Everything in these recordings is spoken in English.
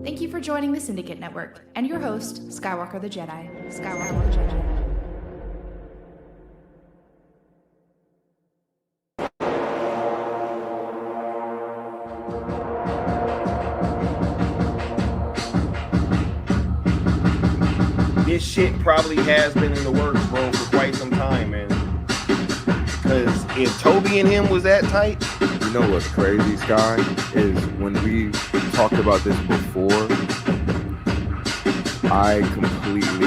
Thank you for joining the Syndicate Network and your host, Skywalker the Jedi. Skywalker the Jedi. This shit probably has been in the works, bro, for quite some time, man. Because if Toby and him was that tight... You know what's crazy, Sky, is when we talked about this before, I completely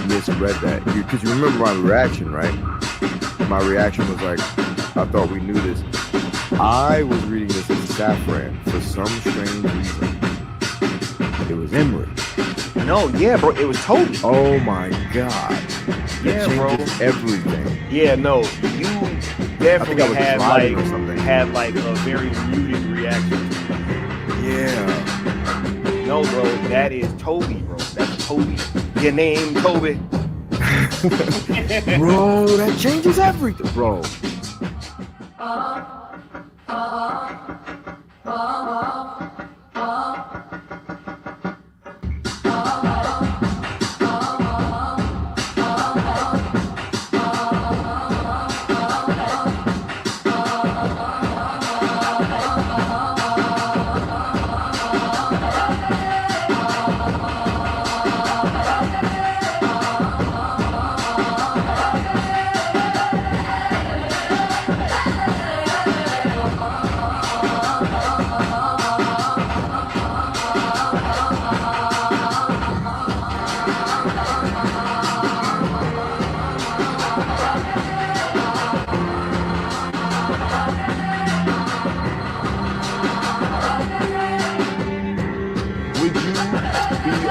misread that. Because you remember my reaction, right? My reaction was like, I thought we knew this. I was reading this as Safran for some strange reason. It was Emmerich. No, yeah, bro, it was Toby. Oh my God. Yeah, bro. Everything. Yeah, no, you definitely had like a very muted reaction. Yeah. No, bro, that is Toby, bro. That's Toby. Your name, Toby. Bro, that changes everything, bro.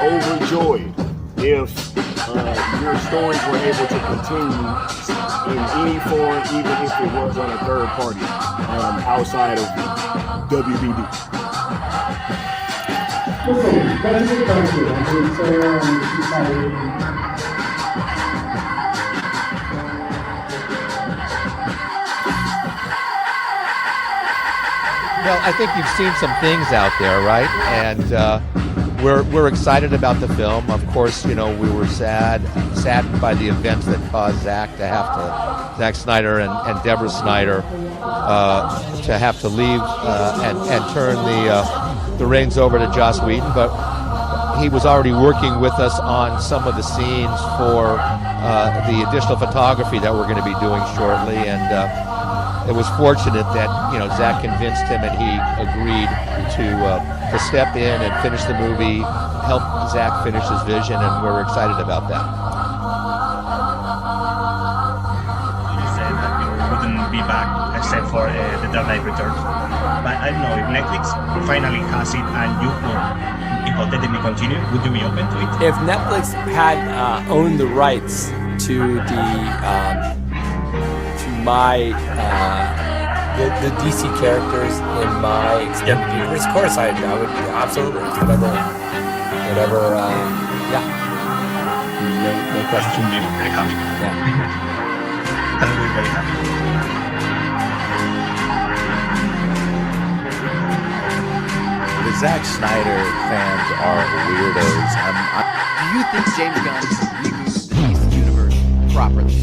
Overjoyed if your stories were able to continue in any form, even if it was on a third party outside of WBD. Well, I think you've seen some things out there, right? And we're excited about the film. Of course, you know, we were saddened by the events that caused Zack Snyder and Deborah Snyder to have to leave and turn the reins over to Joss Whedon. But he was already working with us on some of the scenes for the additional photography that we're going to be doing shortly, and it was fortunate that, you know, Zack convinced him and he agreed to step in and finish the movie, help Zack finish his vision, and we're excited about that. You said that you wouldn't be back except for The Dark Knight Returns. But I don't know, if Netflix finally has it and you could hypothetically continue, would you be open to it? If Netflix had owned the rights to the DC characters in my extended universe, of course I would absolutely whatever yeah, no question. I'll be very happy. Yeah. I'll be very happy. The Zack Snyder fans are weirdos. Do you think James Gunn reboots the DC universe properly?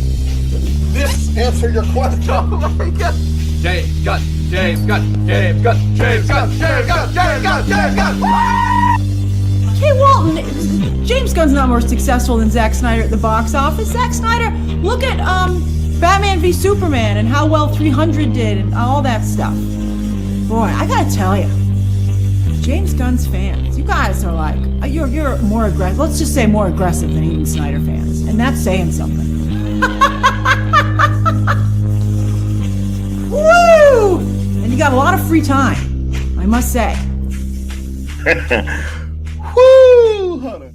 This answer your question. Oh my God. James Gunn. Hey Walton, James Gunn's not more successful than Zack Snyder at the box office. Zack Snyder, look at Batman v Superman and how well 300 did and all that stuff. Boy, I gotta tell you, James Gunn's fans, you guys are like, you're more aggressive. Let's just say more aggressive than even Snyder fans, and that's saying something. Woo! And you got a lot of free time, I must say. Woo, Hunter.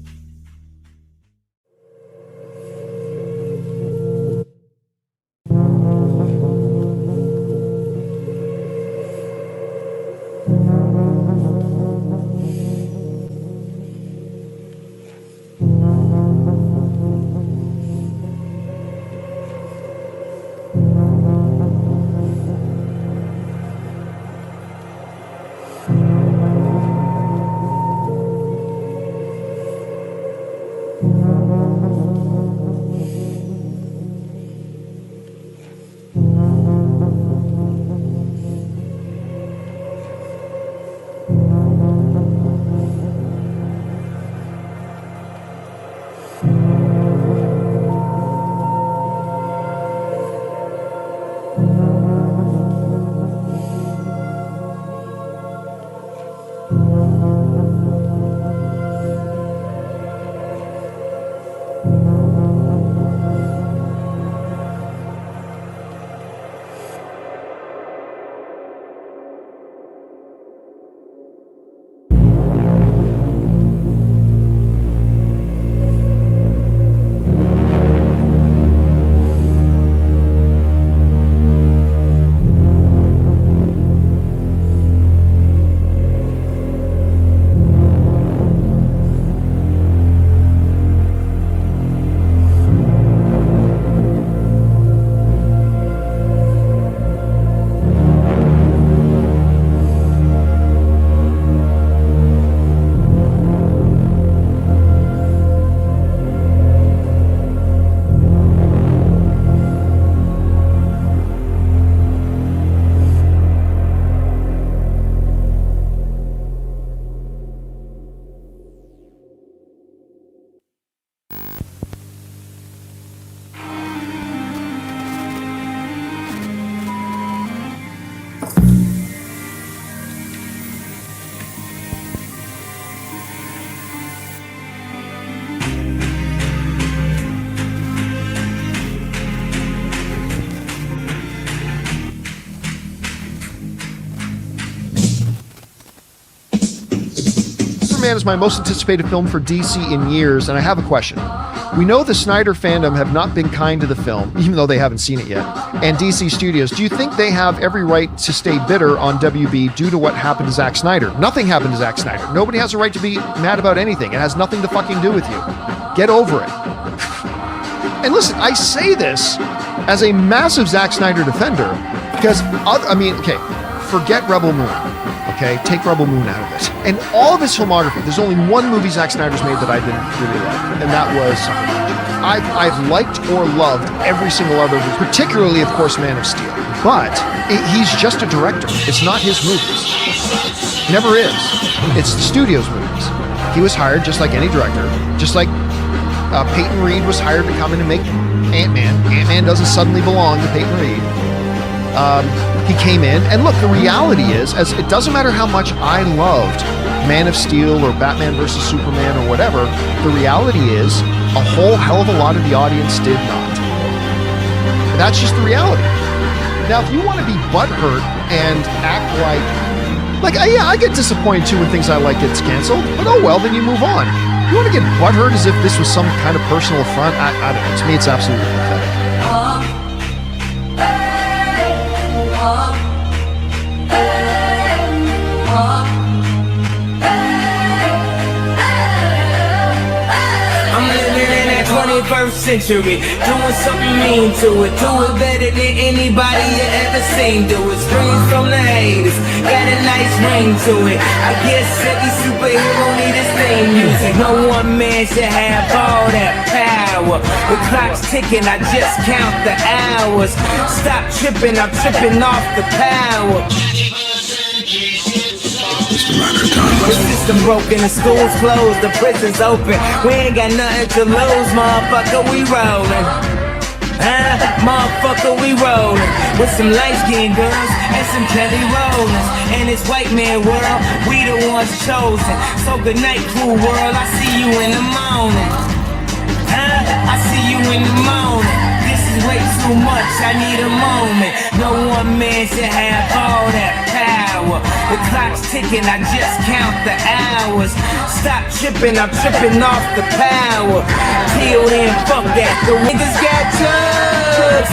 Superman is my most anticipated film for DC in years, and I have a question. We know the Snyder fandom have not been kind to the film, even though they haven't seen it yet, and DC Studios. Do you think they have every right to stay bitter on WB due to what happened to Zack Snyder? Nothing happened to Zack Snyder. Nobody has a right to be mad about anything. It has nothing to fucking do with you. Get over it. And listen, I say this as a massive Zack Snyder defender because, forget Rebel Moon. Okay, take Rebel Moon out of it. And all of his filmography, there's only one movie Zack Snyder's made that I didn't really like, and that was I've liked or loved every single other, particularly, of course, Man of Steel. But he's just a director. It's not his movies. Never is. It's the studio's movies. He was hired just like any director, just like Peyton Reed was hired to come in and make Ant-Man. Ant-Man doesn't suddenly belong to Peyton Reed. He came in, and look, the reality is, as it doesn't matter how much I loved Man of Steel or Batman versus Superman or whatever, the reality is a whole hell of a lot of the audience did not. That's just the reality. Now, if you want to be butthurt and act I get disappointed too when things I like gets canceled, but oh well, then you move on. You want to get butthurt as if this was some kind of personal affront? I don't know. To me, it's absolutely pathetic. First century, doing something mean to it, do it better than anybody you ever seen. Do it, screams from the haters, got a nice ring to it. I guess every superhero need his theme music. No one man should have all that power. The clock's ticking, I just count the hours. Stop tripping, I'm tripping off the power. The system broken, the school's closed, the prison's open. We ain't got nothing to lose, motherfucker, we rollin'. Motherfucker, we rollin'. With some light-skinned girls and some Kelly Rollins. In this white man world, we the ones chosen. So good night, cool world, I see you in the morning. I see you in the morning. This is way too much, I need a moment. No one man should have all that power. The clock's ticking, I just count the hours. Stop tripping, I'm tripping off the power. Till then, fuck that, the niggas got drugs.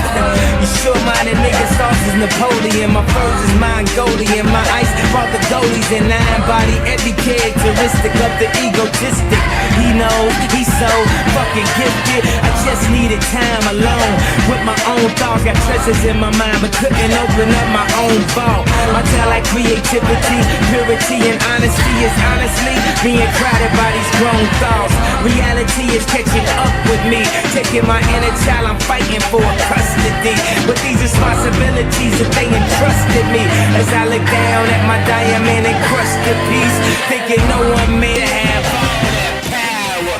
You sure-minded niggas, sauce is Napoleon. My furs is Mongolian. My ice brought the goalies and I embody every characteristic of the egotistic. He knows, he's so fucking gifted. I just needed time alone with my own thoughts. Got treasures in my mind, but couldn't open up my own vault. My talent like creativity, purity, and honesty is honestly being crowded by these grown thoughts. Reality is catching up with me, taking my inner child, I'm fighting for custody. With these responsibilities that they entrusted me, as I look down at my diamond encrusted piece, thinking no one may have all that power.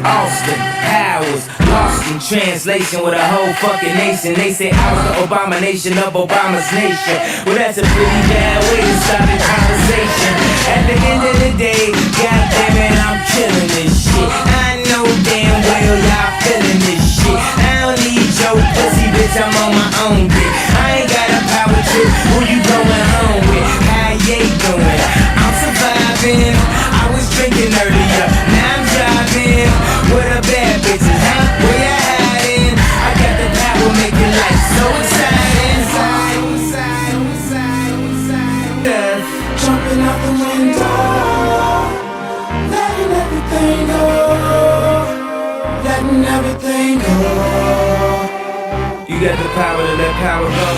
Austin Powers, lost in translation with a whole fucking nation. They say I was the abomination of Obama's nation. Well, that's a pretty bad way to start a conversation. At the end of the day, goddamn it, I'm killing this shit. I know damn well y'all feeling this shit. I don't need your pussy, bitch, I'm on my own dick. I ain't got a power trip, who you going home with? How you doing? I'm surviving. I was drinking earlier, now I'm driving. With a bad bitches, huh? Where you hiding? I got the power, making life so exciting. Jumping out the window, letting everything go, letting everything go. You got the power to let power go.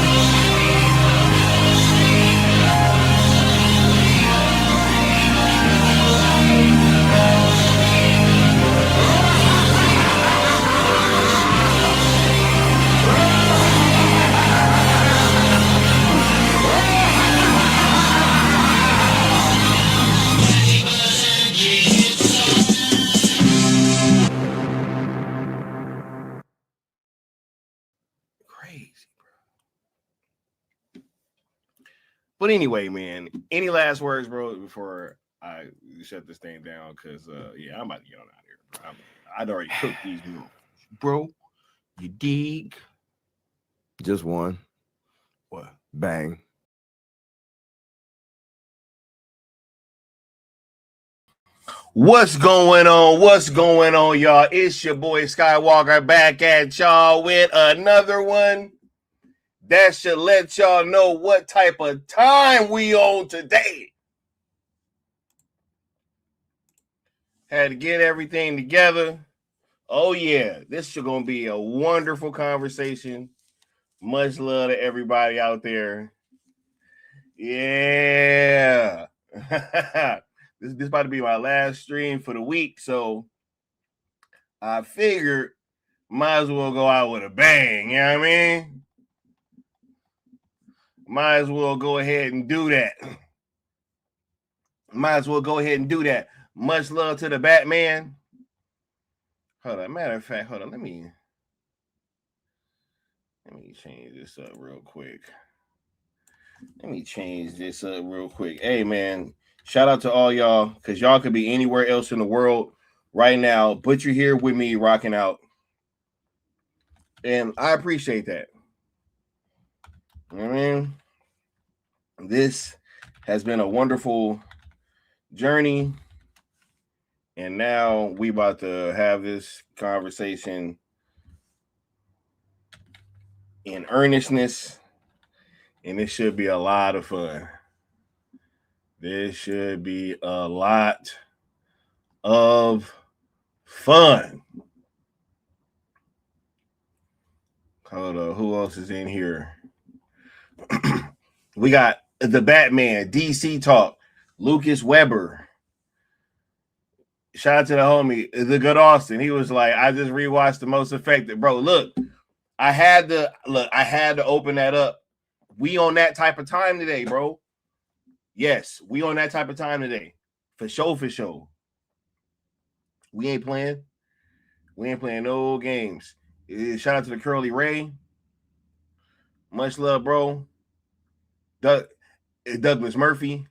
But anyway, man, any last words, bro, before I shut this thing down? Because I'm about to get on out of here, bro. I'd already cooked these meals, bro. You dig? Just one. What? Bang. What's going on? What's going on, y'all? It's your boy Skywalker back at y'all with another one that should let y'all know what type of time we on today. Had to get everything together. Oh, yeah. This is going to be a wonderful conversation. Much love to everybody out there. Yeah. This about to be my last stream for the week, so I figured might as well go out with a bang, you know what I mean? Might as well go ahead and do that. Much love to the Batman. Hold on, matter of fact, hold on, let me change this up real quick. Hey, man, shout out to all y'all, because y'all could be anywhere else in the world right now, but you're here with me rocking out. And I appreciate that. You know what I mean? This has been a wonderful journey. And now we about to have this conversation in earnestness. And it should be a lot of fun. This should be a lot of fun. Hold on, who else is in here? We got the Batman, DC Talk, Lucas Weber. Shout out to the homie, the good Austin. He was like, I just rewatched The Most Effective. Bro, look, I had to open that up. We on that type of time today, bro. Yes, we on that type of time today. For sure. We ain't playing no games. Shout out to the Curly Ray. Much love, bro. Douglas Murphy.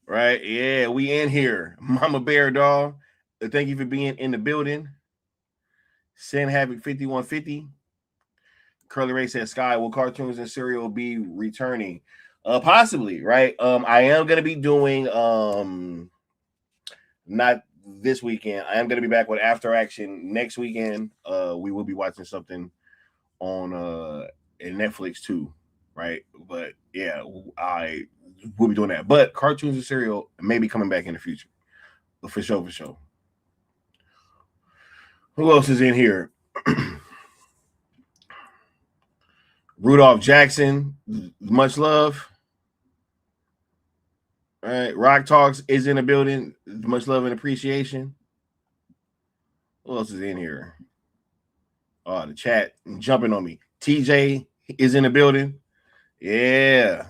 Right? Yeah, we in here. Mama Bear Doll. Thank you for being in the building. Sin Havoc 5150. Curly Ray says, Sky, will cartoons and cereal be returning? Possibly, right? I am gonna be doing not this weekend. I am gonna be back with After Action next weekend. We will be watching something on Netflix too, right? But yeah, I will be doing that. But cartoons and cereal may be coming back in the future. But for sure. Who else is in here? Rudolph Jackson, much love. All right, Rock Talks is in the building. Much love and appreciation. Who else is in here? Oh, the chat jumping on me. TJ is in the building. Yeah.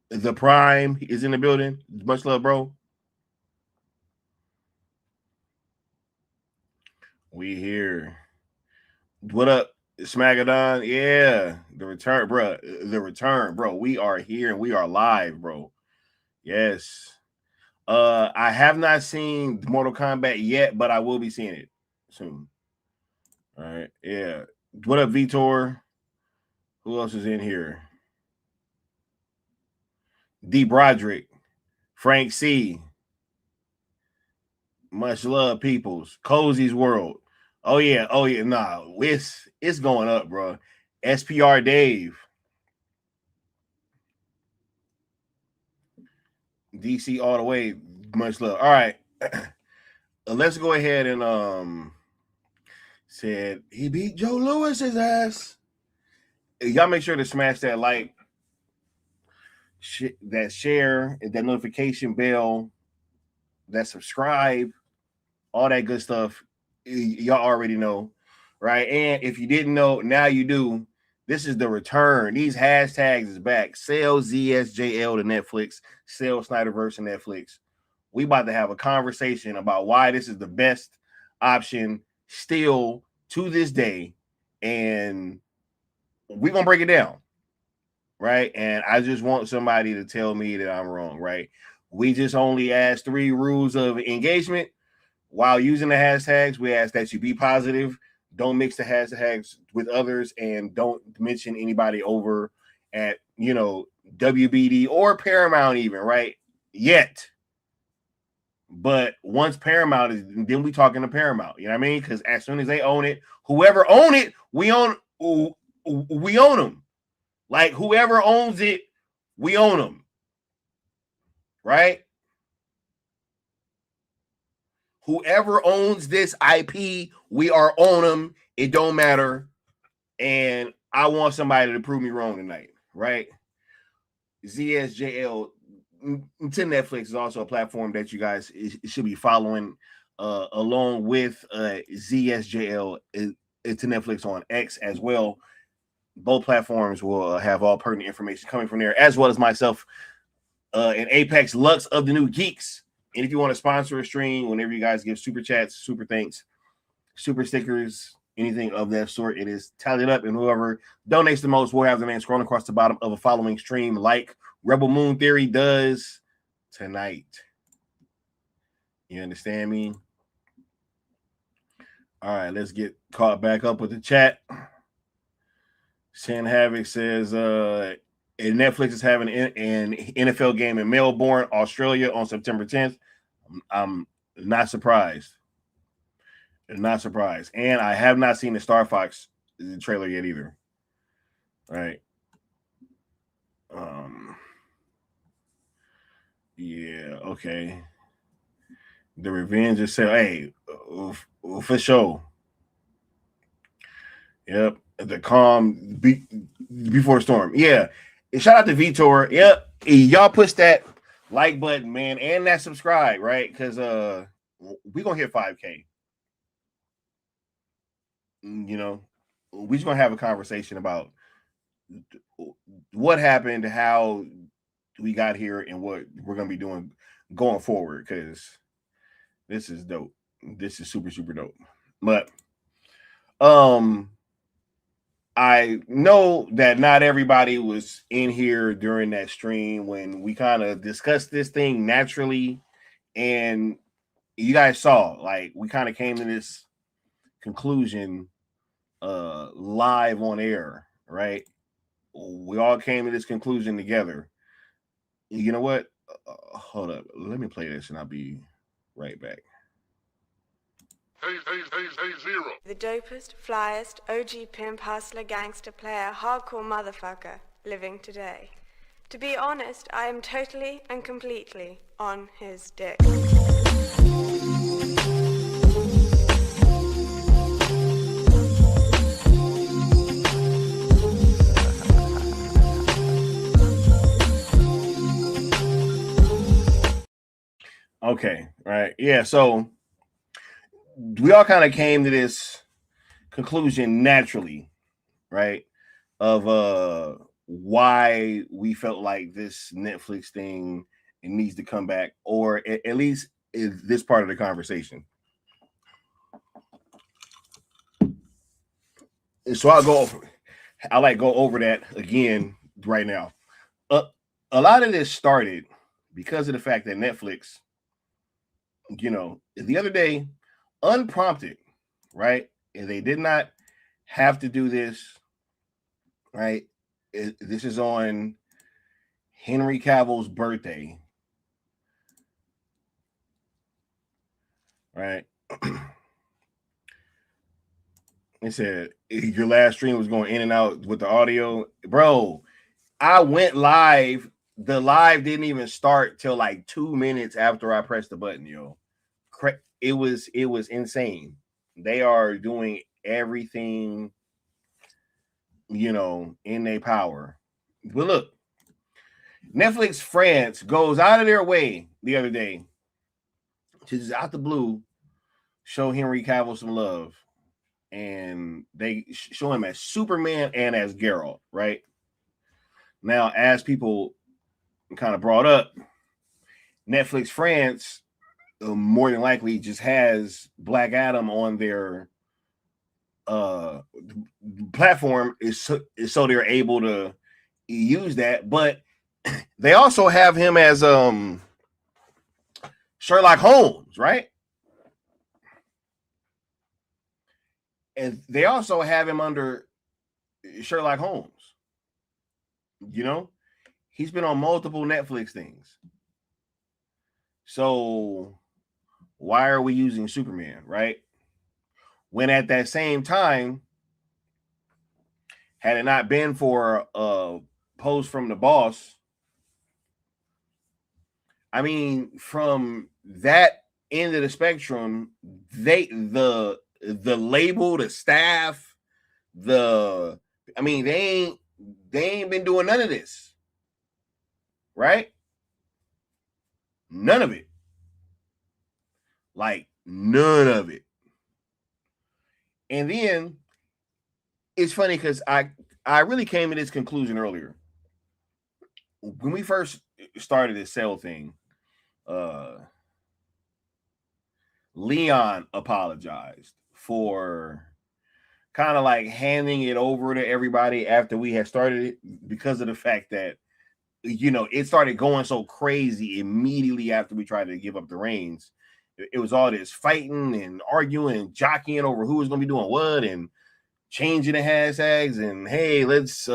The Prime is in the building. Much love, bro. We here. What up, Smagadon? Yeah. The return, bro. We are here and we are live, bro. Yes. I have not seen Mortal Kombat yet, but I will be seeing it soon. All right. Yeah. What up, Vitor? Who else is in here? D. Broderick, Frank C. Much love, peoples. Cozy's World. Oh yeah. Nah, it's going up, bro. SPR Dave. DC all the way. Much love. All right. Let's go ahead and said he beat Joe Lewis's ass. Y'all make sure to smash that like, that share, that notification bell, that subscribe, all that good stuff. Y'all already know, right? And if you didn't know, now you do. This is the return. These hashtags is back. Sell ZSJL to Netflix. Sell Snyderverse to Netflix. We about to have a conversation about why this is the best option still to this day. And we're going to break it down. right? And I just want somebody to tell me that I'm wrong, right? We just only asked 3 rules of engagement. While using the hashtags, we ask that you be positive, don't mix the hashtags with others, and don't mention anybody over at, WBD or Paramount even, right? Yet. But once Paramount is, then we talking to Paramount, you know what I mean? Because as soon as they own it, whoever own it, we own them. Like whoever owns it, we own them. Right? Whoever owns this IP, we are on them. It don't matter. And I want somebody to prove me wrong tonight, right? ZSJL to Netflix is also a platform that you guys should be following along with ZSJL to Netflix on X as well. Both platforms will have all pertinent information coming from there, as well as myself and Apex Lux of the New Geeks. And if you want to sponsor a stream, whenever you guys give super chats, super thanks, super stickers, anything of that sort, it is tallied up, and whoever donates the most will have the name scrolling across the bottom of a following stream, like Rebel Moon Theory does tonight. You understand me? All right, let's get caught back up with the chat. Shan Havoc says Netflix is having an NFL game in Melbourne, Australia on September 10th. I'm not surprised. Not surprised. And I have not seen the Star Fox trailer yet either. All right. Yeah, okay. The Revenge is said, hey, for sure. Yep. The calm before the storm. Yeah. And shout out to Vitor. Yep. Y'all push that like button, man, and that subscribe, right? Because we're gonna hit 5K. We're just gonna have a conversation about what happened, how we got here, and what we're gonna be doing going forward, because this is dope. This is super, super dope. But I know that not everybody was in here during that stream when we kind of discussed this thing naturally, and you guys saw, like, we kind of came to this conclusion live on air, right? We all came to this conclusion together. You know what? Hold up. Let me play this and I'll be right back. Hey, Zero. The dopest, flyest, OG pimp, hustler, gangster, player, hardcore motherfucker living today. To be honest, I am totally and completely on his dick. Okay, right. Yeah, so we all kind of came to this conclusion naturally, right? Of why we felt like this Netflix thing needs to come back, or at least is this part of the conversation. And so I'll go over that again right now. A lot of this started because of the fact that Netflix, the other day, unprompted, right? And they did not have to do this, right? This is on Henry Cavill's birthday, right? It said your last stream was going in and out with the audio. Bro, I went live. The live didn't even start till like 2 minutes after I pressed the button, yo. It was insane. They are doing everything, in their power. But look, Netflix France goes out of their way the other day to just out the blue show Henry Cavill some love. And they show him as Superman and as Geralt, right? Now, as people kind of brought up, Netflix France more than likely just has Black Adam on their platform is so they're able to use that, but they also have him as Sherlock Holmes, right? And they also have him under Sherlock Holmes. You know, he's been on multiple Netflix things. So why are we using Superman, right? When at that same time, had it not been for a post from the boss, I mean, from that end of the spectrum, the label, the staff, they ain't been doing none of this, right? None of it. Like none of it. And then it's funny because I really came to this conclusion earlier. When we first started this Cell thing, Leon apologized for kind of like handing it over to everybody after we had started it, because of the fact that, you know, it started going so crazy immediately after we tried to give up the reins. It was all this fighting and arguing and jockeying over who was going to be doing what and changing the hashtags and, hey, let's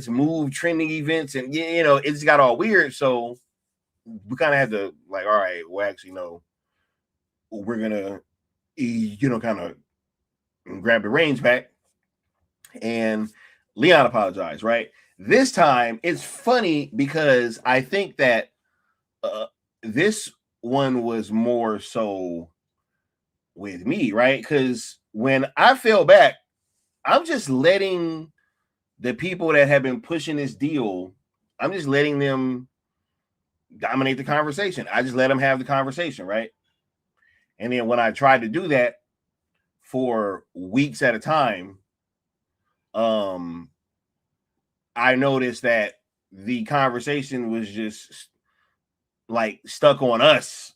move trending events, and you know, it just got all weird. So we kind of had to like, all right, well, actually, no, we're gonna, you know, kind of grab the reins back. And Leon apologized, right? This time it's funny because I think that this one was more so with me, right? Because when I fell back, I'm just letting the people that have been pushing this deal, I'm just letting them dominate the conversation. I just let them have the conversation, right? And then when I tried to do that for weeks at a time, I noticed that the conversation was just like stuck on us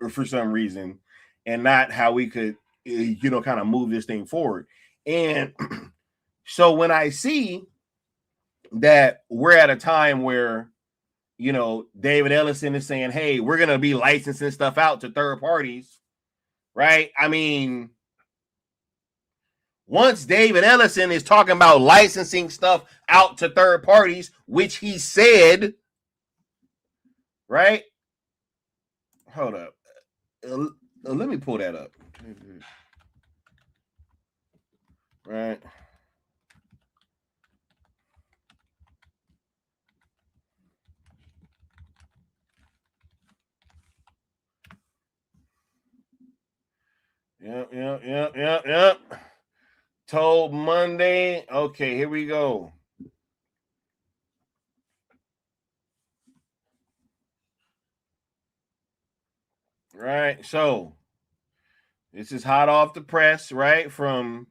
for some reason, and not how we could, you know, kind of move this thing forward. And so when I see that we're at a time where, you know, David Ellison is saying, hey, we're going to be licensing stuff out to third parties, right? I mean, once David Ellison is talking about licensing stuff out to third parties, which he said, right? Hold up. Let me pull that up. Right. Yep. Told Monday. Okay, here we go. Right. So this is hot off the press, right? From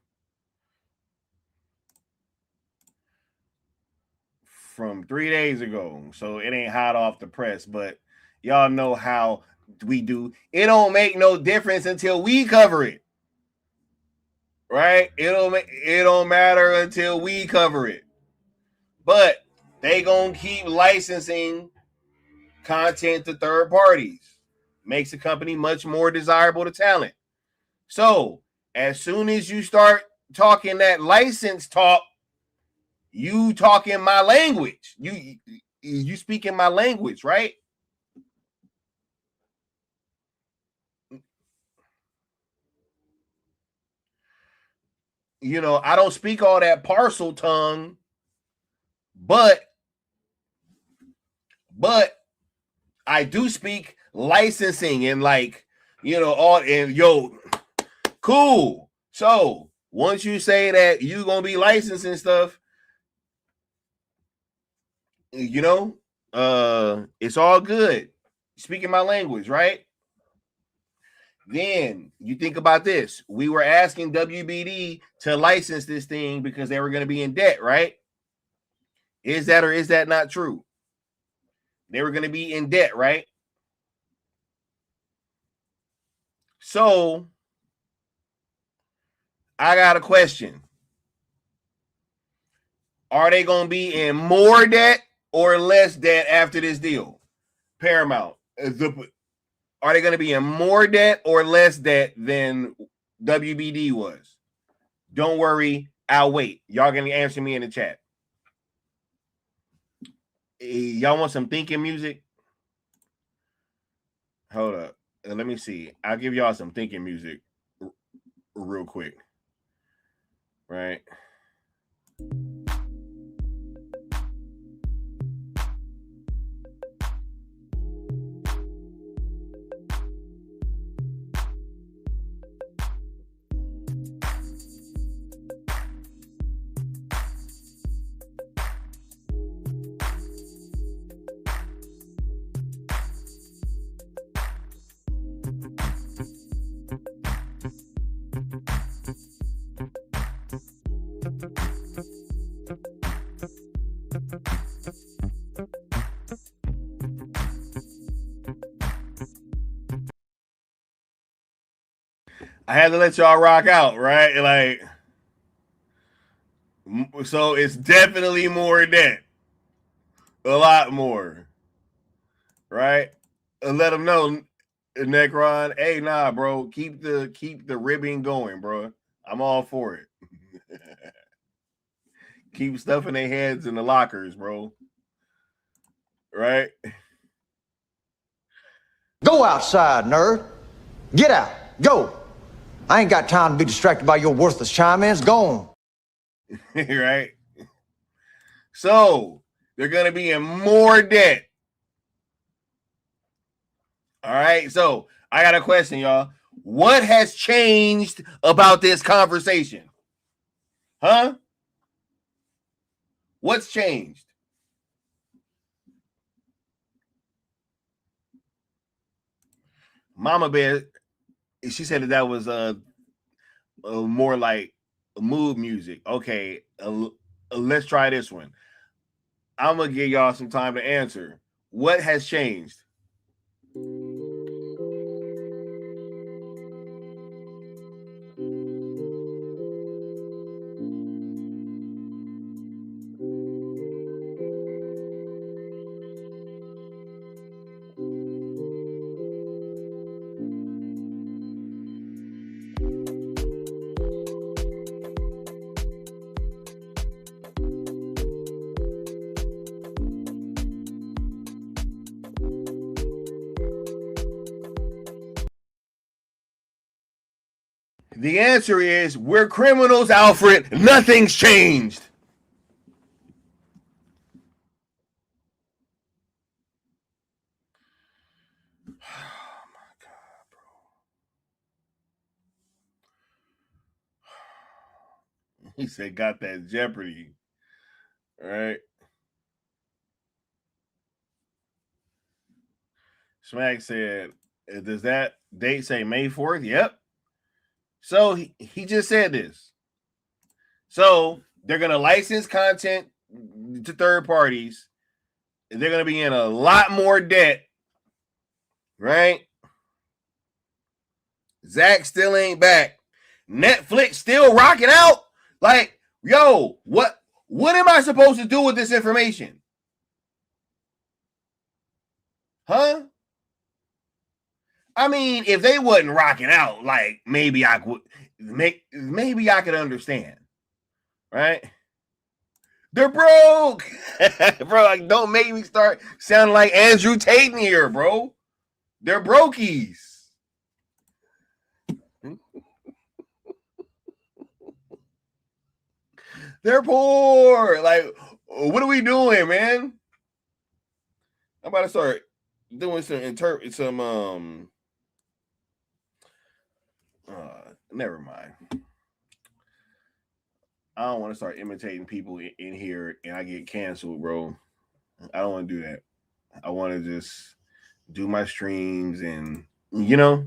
3 days ago. So it ain't hot off the press, but y'all know how we do. It don't make no difference until we cover it. Right? It don't matter until we cover it. But they gonna keep licensing content to third parties. Makes the company much more desirable to talent. So as soon as you start talking that license talk, you talking my language. You speaking my language, right? You know, I don't speak all that parcel tongue, but I do speak licensing and, like, you know, all, and yo, cool. So once you say that you gonna be licensing stuff, you know, it's all good. Speaking my language, right? Then you think about this. We were asking WBD to license this thing because they were going to be in debt, right? Is that or is that not true? They were going to be in debt, right? So I got a question. Are they going to be in more debt or less debt after this deal? Paramount. Are they going to be in more debt or less debt than WBD was? Don't worry. I'll wait. Y'all going to answer me in the chat. Y'all want some thinking music? Hold up. Let me see. I'll give y'all some thinking music real quick. Right. I had to let y'all rock out, right? Like, so it's definitely more debt. A lot more. Right? Let them know, Necron. Hey, nah, bro. Keep the ribbing going, bro. I'm all for it. Keep stuff in their heads in the lockers, bro. Right? Go outside, nerd. Get out. Go. I ain't got time to be distracted by your worthless chime-ins. Go on. Right? So, they're going to be in more debt. All right? So, I got a question, y'all. What has changed about this conversation? Huh? What's changed? Mama Bear, she said that was more like mood music. Okay, let's try this one. I'm gonna give y'all some time to answer. What has changed? The answer is we're criminals, Alfred. Nothing's changed. Oh my God, bro. He said, got that Jeopardy. All right. Smack said, does that date say May 4th? Yep. So he just said this. So they're going to license content to third parties. They're going to be in a lot more debt, right? Zack still ain't back. Netflix still rocking out. Like, yo, what am I supposed to do with this information? Huh? I mean, if they wasn't rocking out, like maybe I could understand, right? They're broke, bro. Like, don't make me start sounding like Andrew Tate here, bro. They're brokies. They're poor. Like, what are we doing, man? I'm about to start doing some never mind. I don't want to start imitating people in here and I get canceled, bro. I don't want to do that. I want to just do my streams and, you know.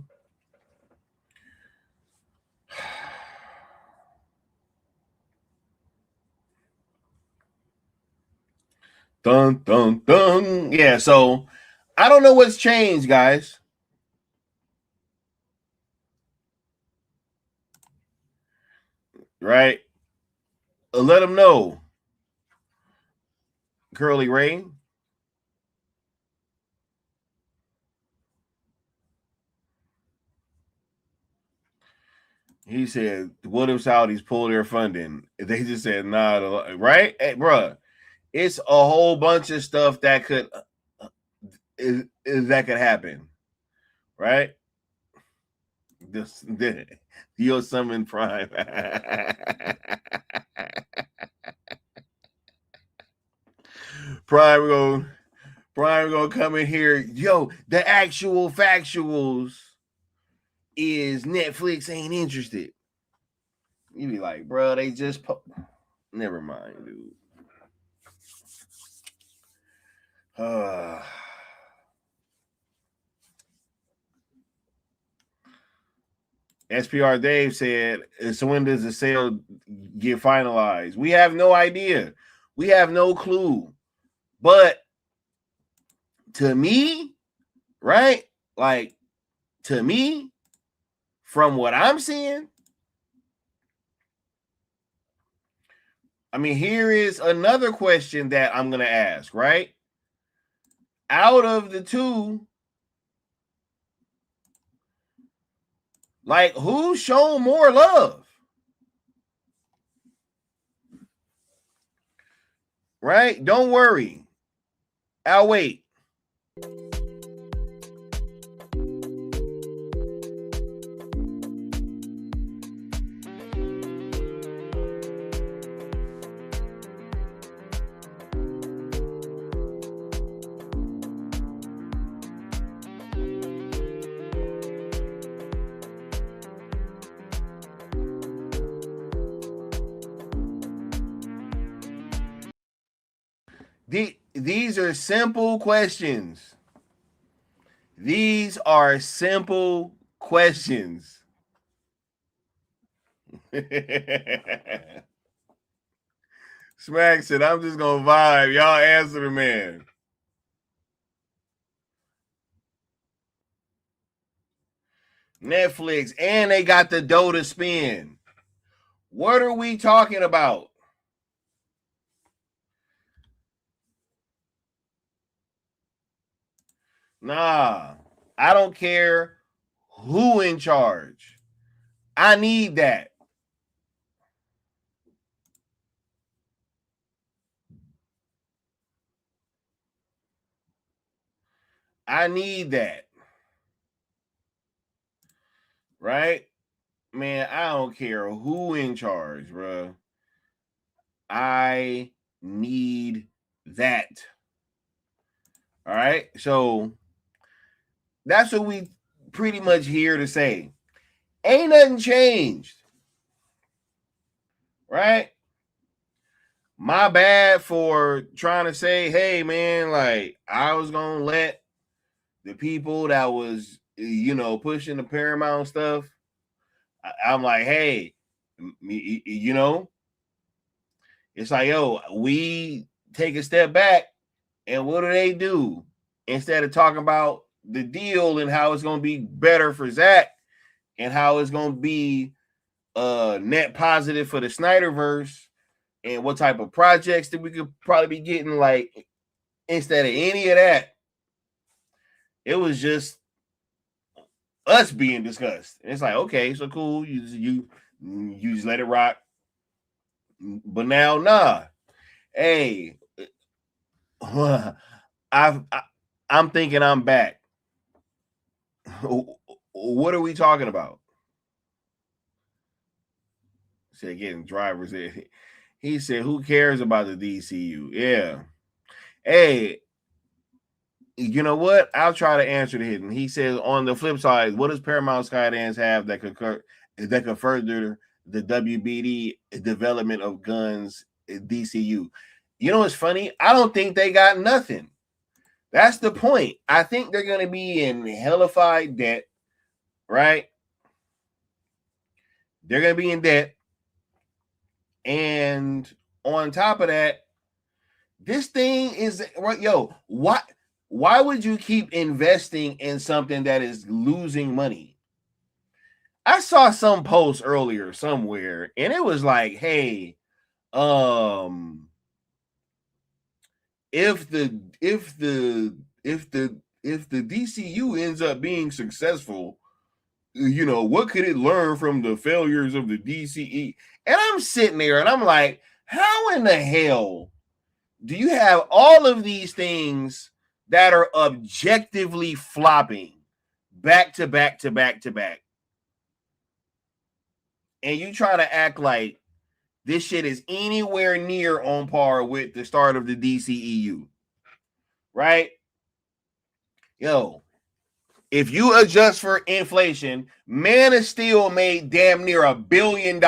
Dun, dun, dun. Yeah, so I don't know what's changed, guys. Right? Let them know. Curly Ray. He said, what if Saudis pull their funding? They just said, nah, right? Hey, bruh, it's a whole bunch of stuff that could happen, right? You'll summon Prime. Prime gonna come in here. Yo, the actual factuals is Netflix ain't interested. You be like, bro, they just never mind, dude. SPR Dave said, so when does the sale get finalized? We have no idea. We have no clue. But to me, right? Like, to me, from what I'm seeing, I mean, here is another question that I'm going to ask, right? Out of the two, like, who's shown more love? Right? Don't worry. I'll wait. These are simple questions. These are simple questions. Smack said, I'm just going to vibe. Y'all answer the man. Netflix, and they got the dough to spend. What are we talking about? Nah, I don't care who in charge. I need that. I need that. Right? Man, I don't care who in charge, bro. I need that. All right? So that's what we pretty much here to say. Ain't nothing changed. Right? My bad for trying to say, hey, man, like, I was going to let the people that was, pushing the Paramount stuff, I'm like, hey, it's like, yo, we take a step back, and what do? Instead of talking about the deal and how it's going to be better for Zack and how it's going to be net positive for the Snyderverse and what type of projects that we could probably be getting, like, instead of any of that, it was just us being discussed. And it's like, okay, so cool. You just let it rock. But now, nah. Hey, I'm thinking I'm back. What are we talking about? Say again, drivers. He said, who cares about the DCU? Yeah. Hey, you know what? I'll try to answer the hidden. He says, on the flip side, what does Paramount Skydance have that could further the WBD development of Gunn's DCU? You know what's funny? I don't think they got nothing. That's the point. I think they're going to be in hellified debt, right? They're going to be in debt. And on top of that, this thing is, yo, why would you keep investing in something that is losing money? I saw some post earlier somewhere, and it was like, hey, if the DCU ends up being successful, you know, what could it learn from the failures of the DCE? And I'm sitting there and I'm like, how in the hell do you have all of these things that are objectively flopping back to back to back to back? And you try to act like this shit is anywhere near on par with the start of the DCEU, right? Yo, if you adjust for inflation, Man of Steel made damn near $1 billion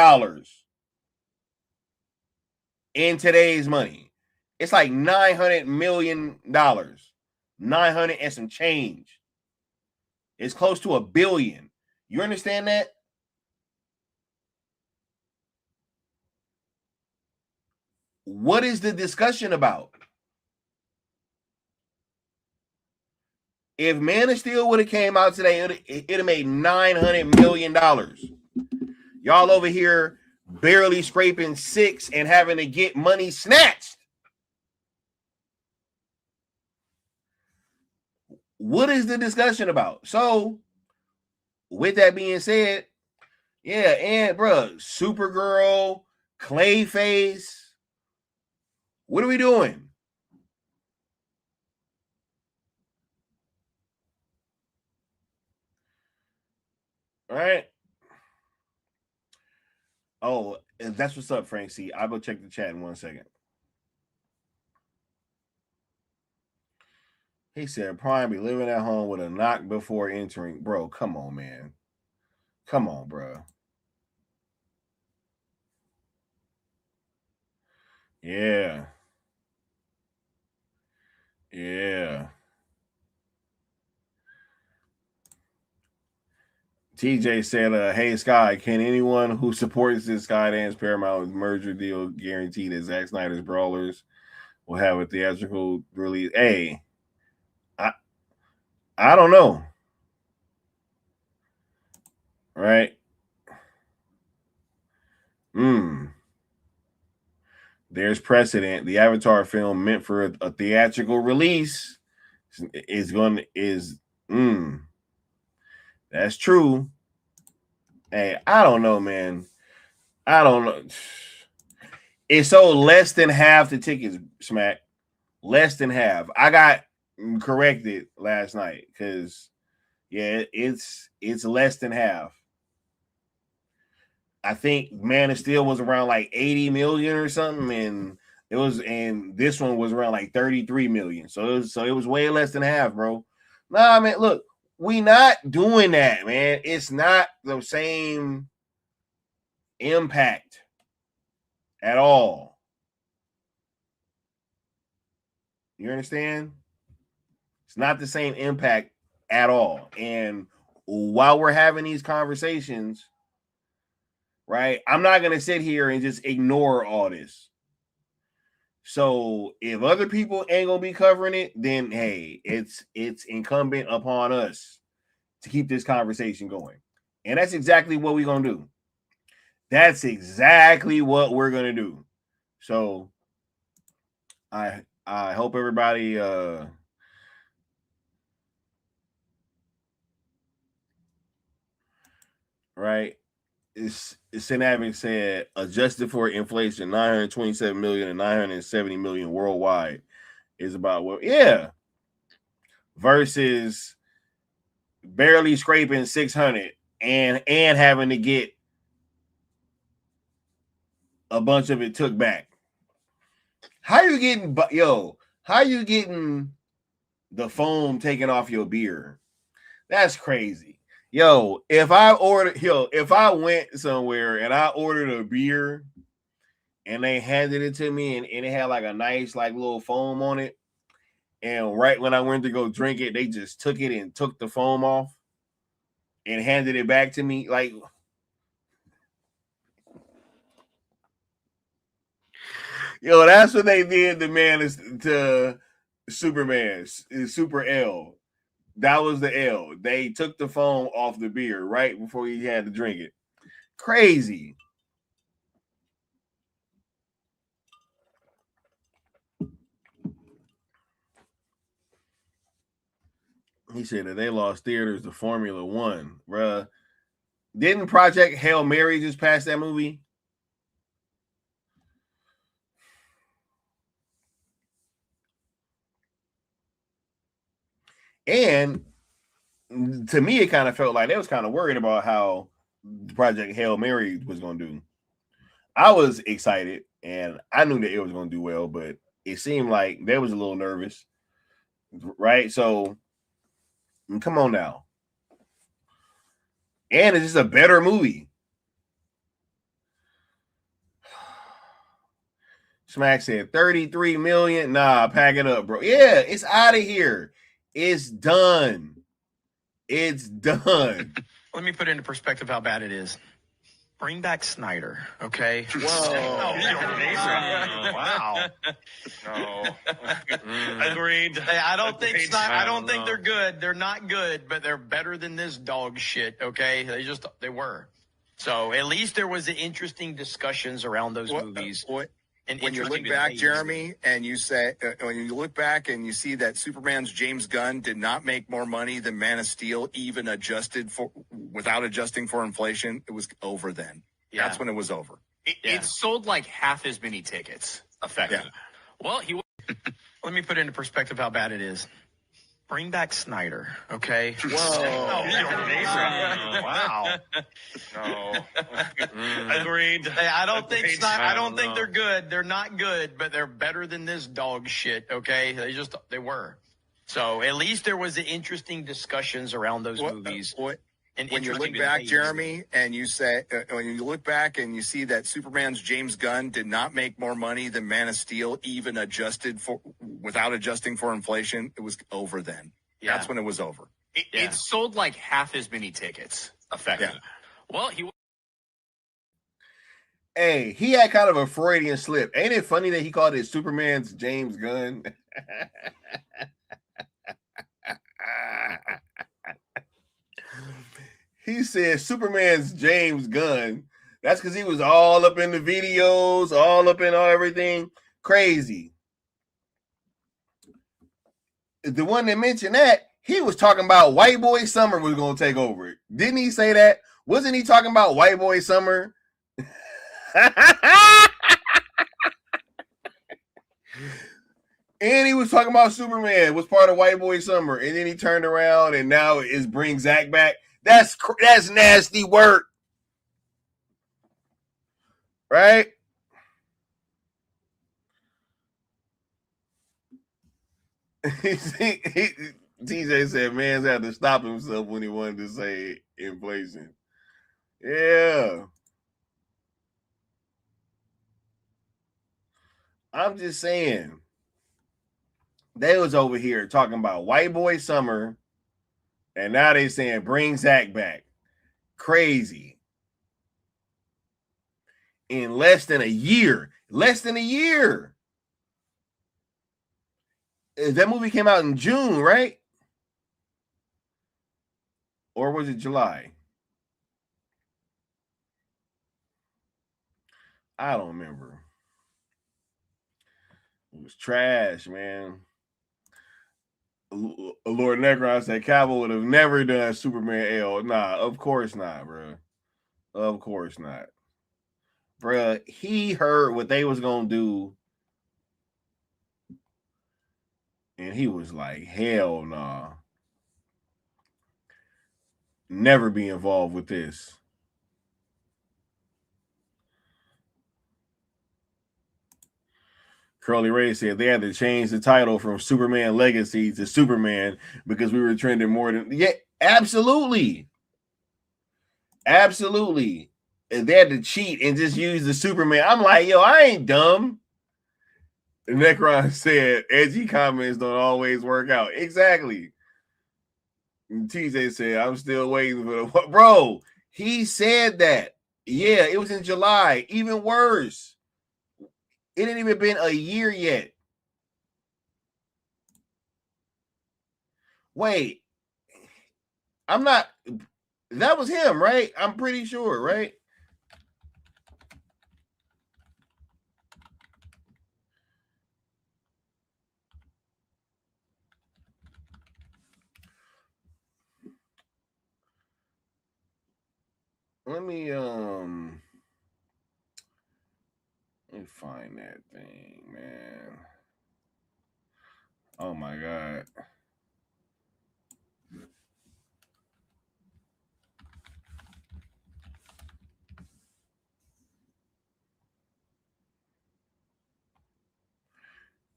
in today's money. It's like $900 million, 900 and some change. It's close to $1 billion. You understand that? What is the discussion about? If Man of Steel would have came out today, it'd have made $900 million. Y'all over here barely scraping 6 and having to get money snatched. What is the discussion about? So, with that being said, yeah, and bro, Supergirl, Clayface, what are we doing? All right. Oh, that's what's up, Frank C. I'll go check the chat in 1 second. He said, Prime be living at home with a knock before entering. Bro, come on, man. Come on, bro. Yeah. Yeah. TJ said, hey, Sky, can anyone who supports this Skydance Paramount merger deal guarantee that Zack Snyder's Brawlers will have a theatrical release? Hey, I don't know. Right? There's precedent. The Avatar film meant for a theatrical release that's true. Hey, I don't know, man. I don't know. It's so less than half the tickets, Smack. Less than half. I got corrected last night because it's less than half. I think Man of Steel was around like 80 million or something, and this one was around like 33 million. So it was way less than half, bro. Nah, man, look, we not doing that, man. It's not the same impact at all. You understand? It's not the same impact at all. And while we're having these conversations, right, I'm not going to sit here and just ignore all this. So if other people ain't going to be covering it, then hey, it's incumbent upon us to keep this conversation going. And that's exactly what we're going to do. That's exactly what we're going to do. So I hope everybody right. Snyder said adjusted for inflation, 927 million and 970 million worldwide is about what, versus barely scraping 600 and having to get a bunch of it took back. How you getting the foam taken off your beer? That's crazy. If I went somewhere and I ordered a beer and they handed it to me and it had like a nice like little foam on it, and right when I went to go drink it, they just took it and took the foam off and handed it back to me, like, that's what they did to Superman, Super L. That was the L. They took the foam off the beer right before he had to drink it. Crazy. He said that they lost theaters to Formula One, bruh. Didn't Project Hail Mary just pass that movie? And to me, it kind of felt like they was kind of worried about how Project Hail Mary was going to do. I was excited, and I knew that it was going to do well, but it seemed like they was a little nervous, right? So, come on now. And it's just a better movie. Smack said 33 million. Nah, pack it up, bro. Yeah, it's out of here. It's done. It's done. Let me put into perspective how bad it is. Bring back Snyder, okay? Whoa. Wow. No. Agreed. Hey, I don't think they're good. They're not good, but they're better than this dog shit, okay? They were. So at least there was interesting discussions around those movies. When you look back, Jeremy, and you say, when you look back and you see that Superman's James Gunn did not make more money than Man of Steel, even without adjusting for inflation, it was over then. Yeah. That's when it was over. It sold like half as many tickets, effectively. Yeah. Well, let me put into perspective how bad it is. Bring back Snyder, okay? Whoa. Wow. No. Agreed. Hey, I don't think they're good. They're not good, but they're better than this dog shit, okay? They were. So at least there was interesting discussions around those movies. When you look back, Jeremy, and you say, when you look back and you see that Superman's James Gunn did not make more money than Man of Steel, even without adjusting for inflation, it was over then. Yeah. That's when it was over. It sold like half as many tickets, effectively. Yeah. Well, Hey, he had kind of a Freudian slip. Ain't it funny that he called it Superman's James Gunn? He said Superman's James Gunn. That's because he was all up in the videos, all up in everything. Crazy. The one that mentioned that, he was talking about White Boy Summer was going to take over. Didn't he say that? Wasn't he talking about White Boy Summer? And he was talking about Superman was part of White Boy Summer. And then he turned around and now it's bring Zack back. That's nasty work. Right? TJ said man's had to stop himself when he wanted to say inflation. Yeah. I'm just saying. They was over here talking about White Boy Summer, and now they saying bring Zack back. Crazy. In less than a year. Less than a year. That movie came out in June, right? Or was it July? I don't remember. It was trash, man. Lord Necron said Cavill would have never done Superman L. Nah, of course not, bro. Of course not. Bruh, he heard what they was going to do. And he was like, hell nah. Never be involved with this. Curly Ray said they had to change the title from Superman Legacy to Superman because we were trending more than... Yeah, absolutely. Absolutely. And they had to cheat and just use the Superman. I'm like, yo, I ain't dumb. Necron said edgy comments don't always work out. Exactly. And TJ said, I'm still waiting for the... Bro, he said that. Yeah, it was in July. Even worse. It ain't even been a year yet. Wait. I'm not... That was him, right? I'm pretty sure, right? let me find that thing, man. Oh my God.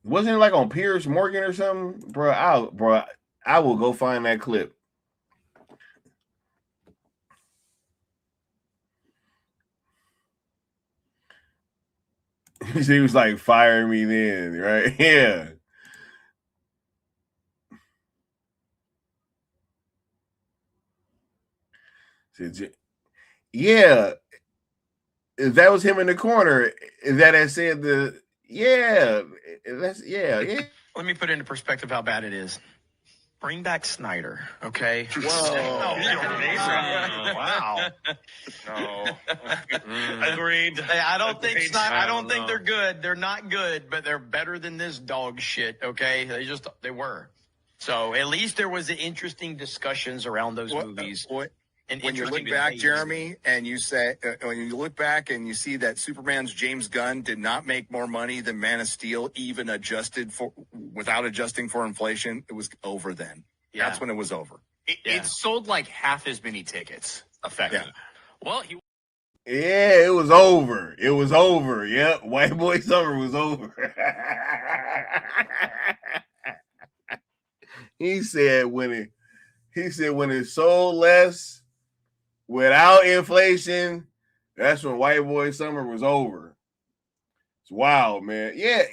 Wasn't it like on Piers Morgan or something? Bro, I will go find that clip. He was like, fire me then, right? Yeah. Yeah. That was him in the corner. That had said the, yeah. That's, yeah. Let me put into perspective how bad it is. Bring back Snyder, okay? Whoa. Wow. No. Agreed. Hey, I don't think they're good. They're not good, but they're better than this dog shit, okay? They were. So at least there was interesting discussions around those movies. And when you look back, Jeremy, and you say, when you look back and you see that Superman's James Gunn did not make more money than Man of Steel, even without adjusting for inflation, it was over then. Yeah. That's when it was over. It sold like half as many tickets, effectively. Yeah. Well, Yeah, it was over. It was over. Yep. White Boy Summer was over. He said when it sold less without inflation, that's when White Boy Summer was over. It's wild, man. Yeah.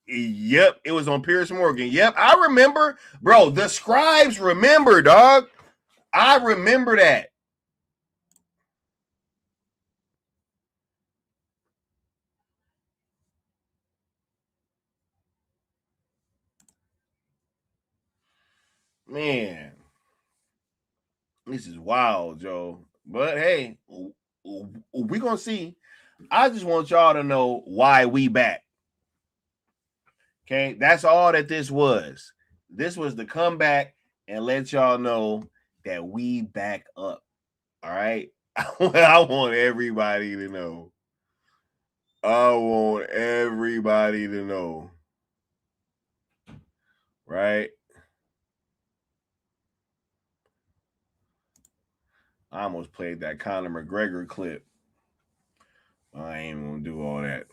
Yep. It was on Piers Morgan. Yep. I remember, bro. The scribes remember, dog. I remember that. Man, this is wild, Joe. But hey, we're gonna see. I just want y'all to know why we back. Okay, that's all that this was. This was the comeback and let y'all know that we back up. All right. I want everybody to know. I want everybody to know. Right? I almost played that Conor McGregor clip. I ain't gonna do all that.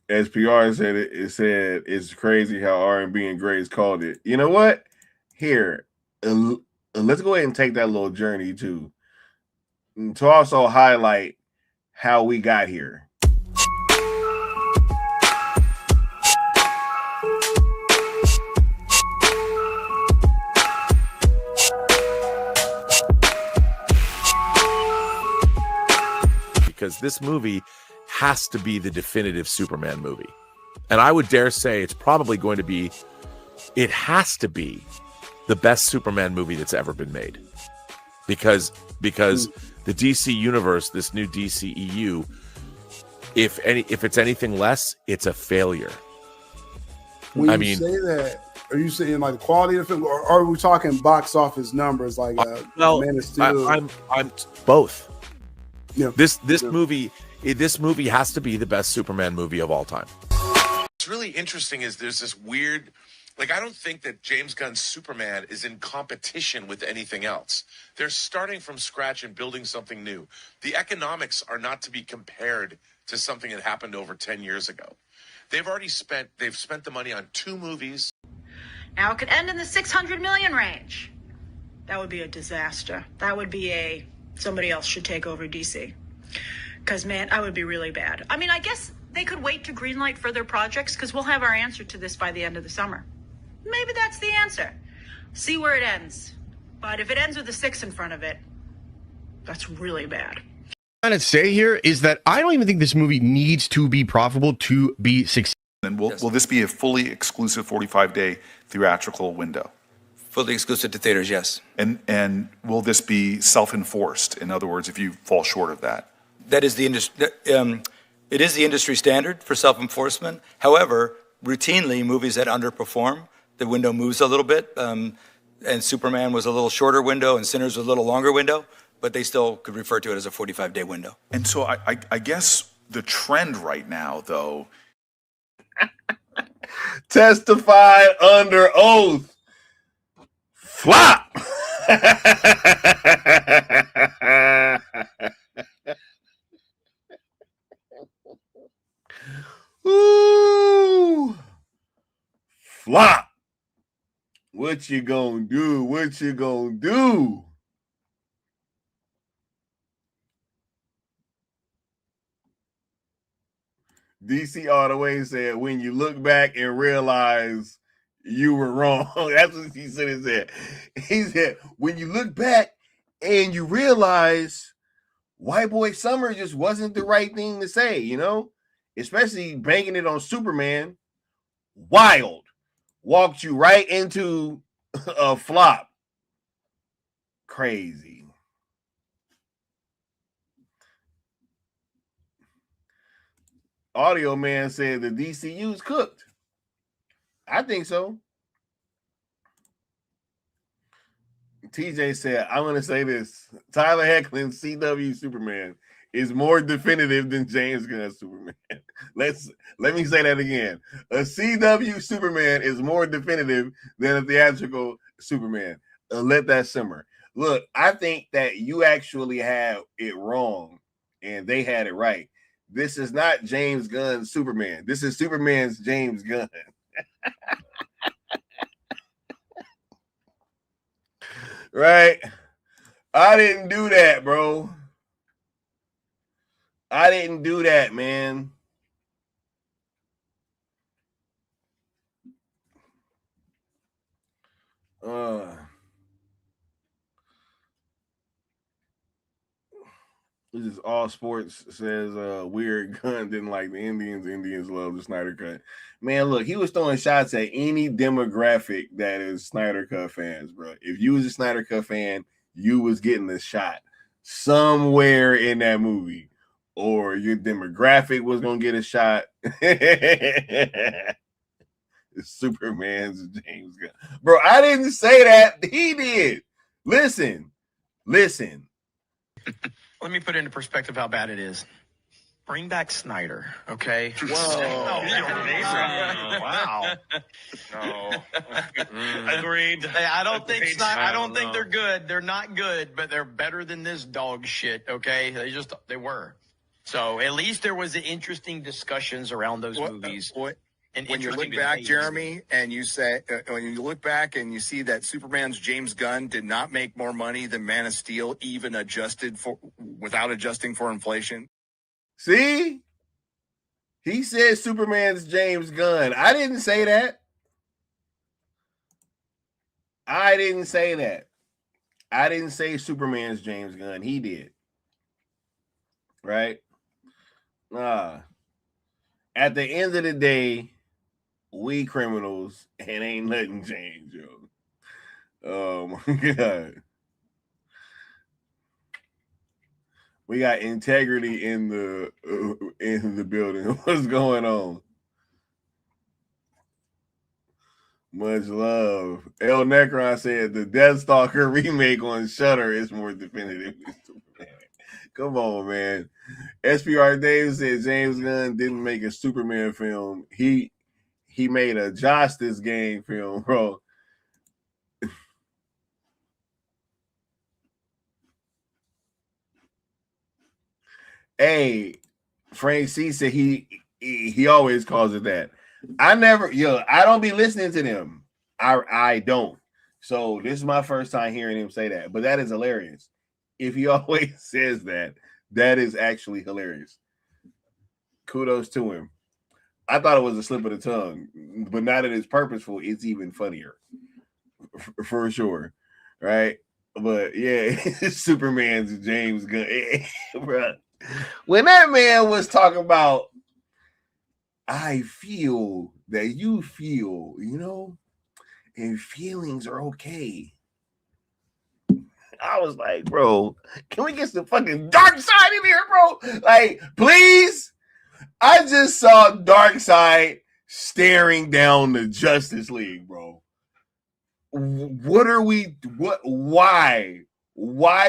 SPR said it said it's crazy how R&B and Grace called it. You know what? Here, let's go ahead and take that little journey too, to also highlight how we got here. Because this movie has to be the definitive Superman movie. And I would dare say it's probably going to be, it has to be the best Superman movie that's ever been made. Because the DC universe, this new DCEU, if it's anything less, it's a failure. When you say that, are you saying like the quality of the film, or are we talking box office numbers like Man of Steel? I'm both. Yeah. This movie has to be the best Superman movie of all time. What's really interesting is there's this weird, like, I don't think that James Gunn's Superman is in competition with anything else. They're starting from scratch and building something new. The economics are not to be compared to something that happened over 10 years ago. They've spent the money on 2 movies. Now it could end in the 600 million range. That would be a disaster. That would be somebody else should take over DC. Because, man, I would be really bad. I mean, I guess they could wait to greenlight further projects because we'll have our answer to this by the end of the summer. Maybe that's the answer. See where it ends. But if it ends with a 6 in front of it, that's really bad. What I'm trying to say here is that I don't even think this movie needs to be profitable to be successful. And will this be a fully exclusive 45-day theatrical window? Fully exclusive to theaters, yes. And will this be self-enforced? In other words, if you fall short of that? That is the industry. It is the industry standard for self-enforcement. However, routinely, movies that underperform, the window moves a little bit. and Superman was a little shorter window and Sinners was a little longer window, but they still could refer to it as a 45-day window. And so I guess the trend right now, though, testified under oath. Flop. Ooh. Flop. What you gonna do? What you gonna do? DC all the way said, when you look back and realize you were wrong. That's what he said. He said, when you look back and you realize White Boy Summer just wasn't the right thing to say, you know, especially banking it on Superman. Wild. Walked you right into a flop. Crazy. Audio Man said the DCU's cooked. I think so. TJ said, I'm going to say this. Tyler Hoechlin's CW Superman is more definitive than James Gunn's Superman. Let me say that again. A CW Superman is more definitive than a theatrical Superman. Let that simmer. Look, I think that you actually have it wrong and they had it right. This is not James Gunn's Superman. This is Superman's James Gunn. Right? I didn't do that, bro. I didn't do that, man. This is All Sports says weird Gunn didn't like the Indians. Indians love the Snyder Cut. Man, look, he was throwing shots at any demographic that is Snyder Cut fans, bro. If you was a Snyder Cut fan, you was getting a shot somewhere in that movie, or your demographic was gonna get a shot. Superman's James Gunn, bro. I didn't say that. He did. Listen. Let me put into perspective how bad it is. Bring back Snyder, okay? Whoa. Wow. No. Agreed. Hey, I don't think they're good. They're not good, but they're better than this dog shit, okay? They were. So at least there was interesting discussions around those movies. And when you look back, Jeremy, and you say, when you look back and you see that Superman's James Gunn did not make more money than Man of Steel, even without adjusting for inflation. See? He said Superman's James Gunn. I didn't say that. I didn't say Superman's James Gunn. He did. Right? At the end of the day, we criminals and ain't nothing changed, yo. Oh my God. We got integrity in the building. What's going on? Much love. El Necron said the Deathstalker remake on Shudder is more definitive. Come on, man. SPR Davis said James Gunn didn't make a Superman film. He made a Justice Game film, bro. Hey, Frank C said he always calls it that. I don't be listening to them. I don't. So this is my first time hearing him say that. But that is hilarious. If he always says that, that is actually hilarious. Kudos to him. I thought it was a slip of the tongue, but now that it's purposeful, it's even funnier. For sure. Right? But yeah, Superman's James Gunn. Bro. When that man was talking about, I feel that you feel, and feelings are okay. I was like, bro, can we get some fucking dark side in here, bro? Like, please. I just saw Darkseid staring down the Justice League, bro. Why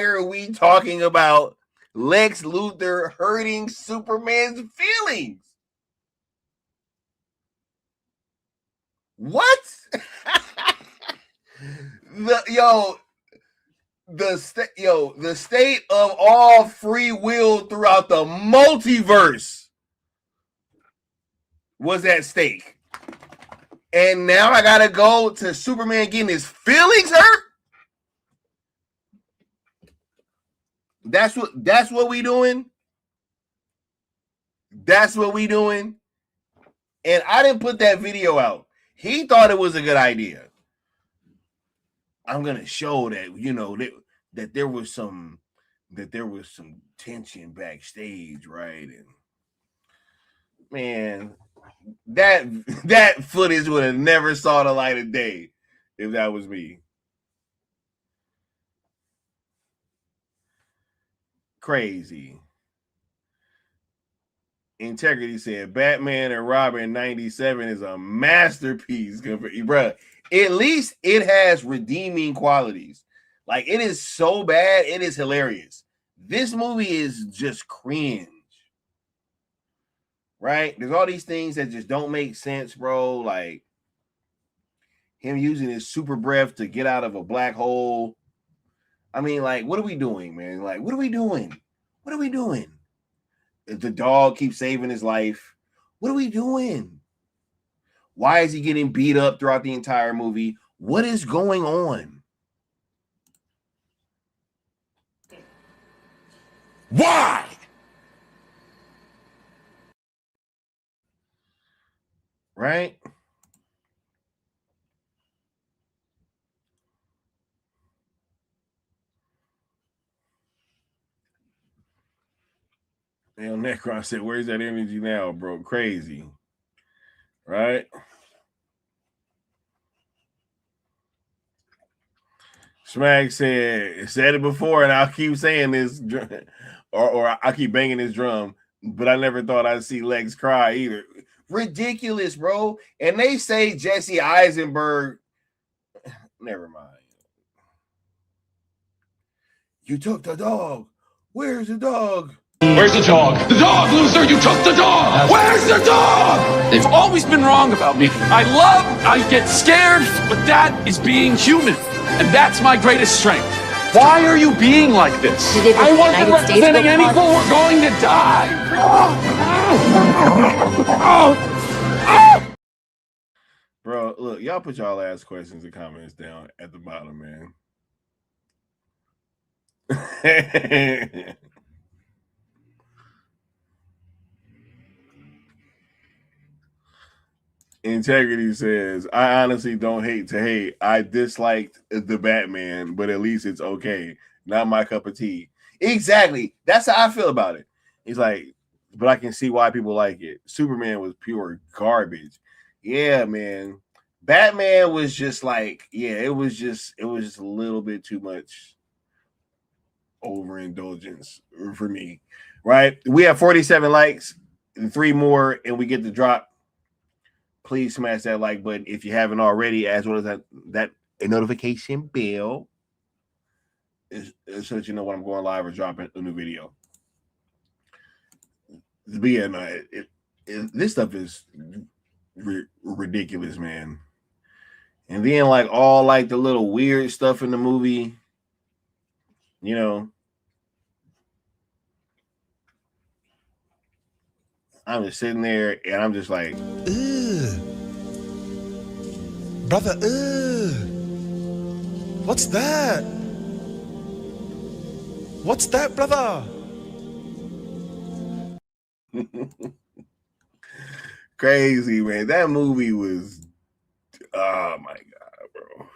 are we talking about Lex Luthor hurting Superman's feelings? What? The state of all free will throughout the multiverse was at stake. And now I gotta go to Superman getting his feelings hurt. That's what we doing. That's what we doing. And I didn't put that video out. He thought it was a good idea. I'm gonna show that that there was some tension backstage, right? And man, that footage would have never saw the light of day if that was me. Crazy. Integrity said Batman and Robin 97 is a masterpiece. Bruh, at least it has redeeming qualities. Like, it is so bad, it is hilarious. This movie is just cringe. Right? There's all these things that just don't make sense, bro. Like him using his super breath to get out of a black hole. I mean, like, what are we doing, man? Like, what are we doing? What are we doing? If the dog keeps saving his life, what are we doing? Why is he getting beat up throughout the entire movie? What is going on? Why? Right? Necron said, where's that energy now, bro? Crazy. Right? Smack said it before, and I'll keep saying this, or I keep banging this drum, but I never thought I'd see Lex cry either. Ridiculous, bro. And they say Jesse Eisenberg. Never mind. You took the dog. Where's the dog? Where's the dog? The dog, loser! You took the dog! Where's the dog? They've always been wrong about me. I get scared, but that is being human. And that's my greatest strength. Why are you being like this? I wasn't representing any people. We're going to die. Bro, look, y'all put y'all last questions and comments down at the bottom, man. Integrity says, I honestly don't hate to hate. I disliked the Batman, but at least it's okay. Not my cup of tea. Exactly. That's how I feel about it. He's like, but I can see why people like it. Superman was pure garbage. Yeah, man. Batman was just like, yeah, it was just a little bit too much overindulgence for me. Right? We have 47 likes and 3 more, and we get the drop. Please smash that like button if you haven't already, as well as that notification bell, so that you know when I'm going live or dropping a new video. But yeah, no, this stuff is ridiculous, man. And then like all like the little weird stuff in the movie, you know. I'm just sitting there and I'm just like, brother, what's that? What's that, brother? Crazy, man. That movie was, oh my God, bro.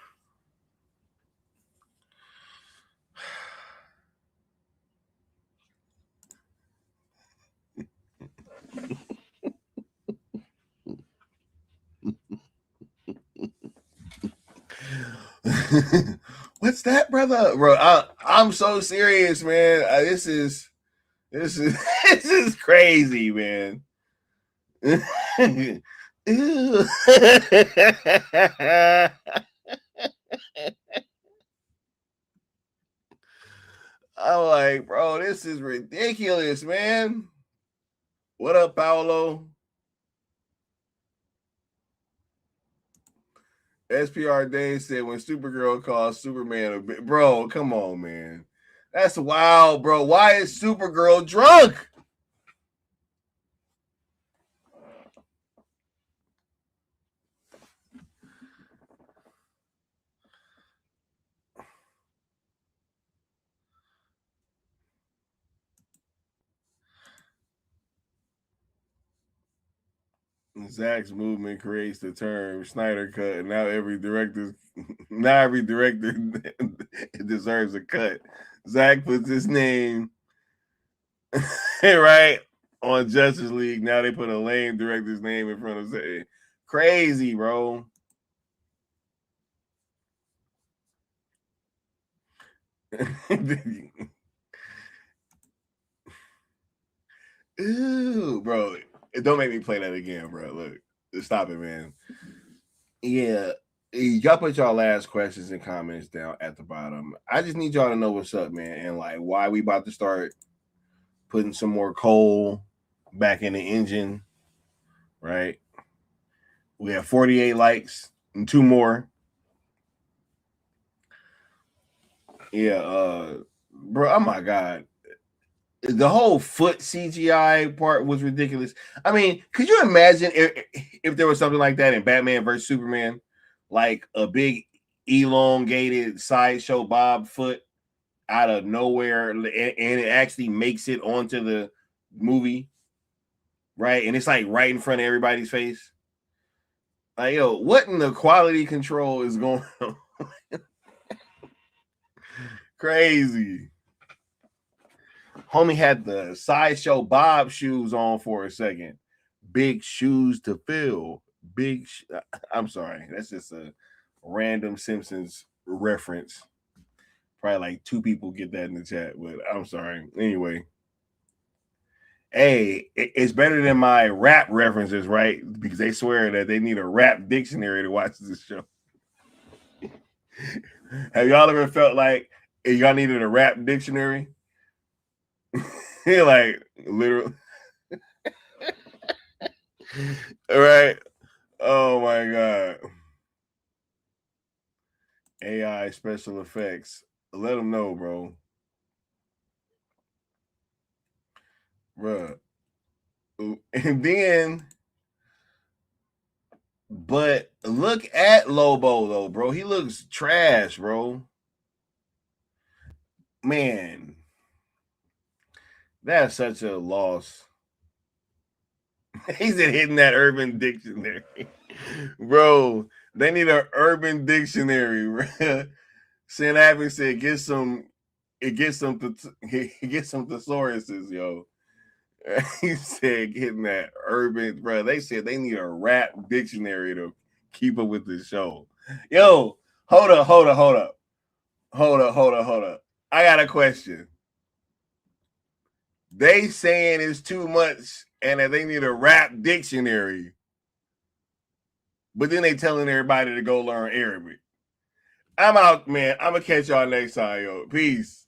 What's that, brother? Bro, I'm so serious, man. This is this is crazy, man. I'm like, bro, this is ridiculous, man. What up, Paolo? SPR Dave said when Supergirl calls Superman a bit. Bro, come on, man. That's wild, bro. Why is Supergirl drunk? Zack's movement creates the term Snyder cut, and now every director deserves a cut. Zack puts his name right on Justice League. Now they put a lame director's name in front of it. Crazy, bro. Ooh, bro. Don't make me play that again, bro. Look, stop it, man. Yeah. Y'all put y'all last questions and comments down at the bottom. I just need y'all to know what's up, man, and like why we about to start putting some more coal back in the engine, right? We have 48 likes and 2 more. Yeah, bro, oh my God. The whole foot CGI part was ridiculous. I mean, could you imagine if there was something like that in Batman versus Superman? Like a big elongated sideshow Bob foot out of nowhere, and it actually makes it onto the movie, right? And it's like right in front of everybody's face. Like, yo, what in the quality control is going on? Crazy. Homie had the sideshow Bob shoes on for a second. Big shoes to fill. I'm sorry. That's just a random Simpsons reference. Probably like 2 people get that in the chat, but I'm sorry. Anyway. Hey, it's better than my rap references, right? Because they swear that they need a rap dictionary to watch this show. Have y'all ever felt like y'all needed a rap dictionary? Like, literally. All right. Oh my God. AI special effects. Let them know, bro. Bruh. And then, but look at Lobo, though, bro. He looks trash, bro. Man. That's such a loss. He's hitting that Urban Dictionary. Bro, they need an Urban Dictionary. Sam Abbott said, get some thesauruses, yo. He said, getting that Urban, bro. They said they need a rap dictionary to keep up with the show. Yo, hold up. I got a question. They saying it's too much and that they need a rap dictionary. But then they telling everybody to go learn Arabic. I'm out, man. I'm going to catch y'all next time, yo. Peace.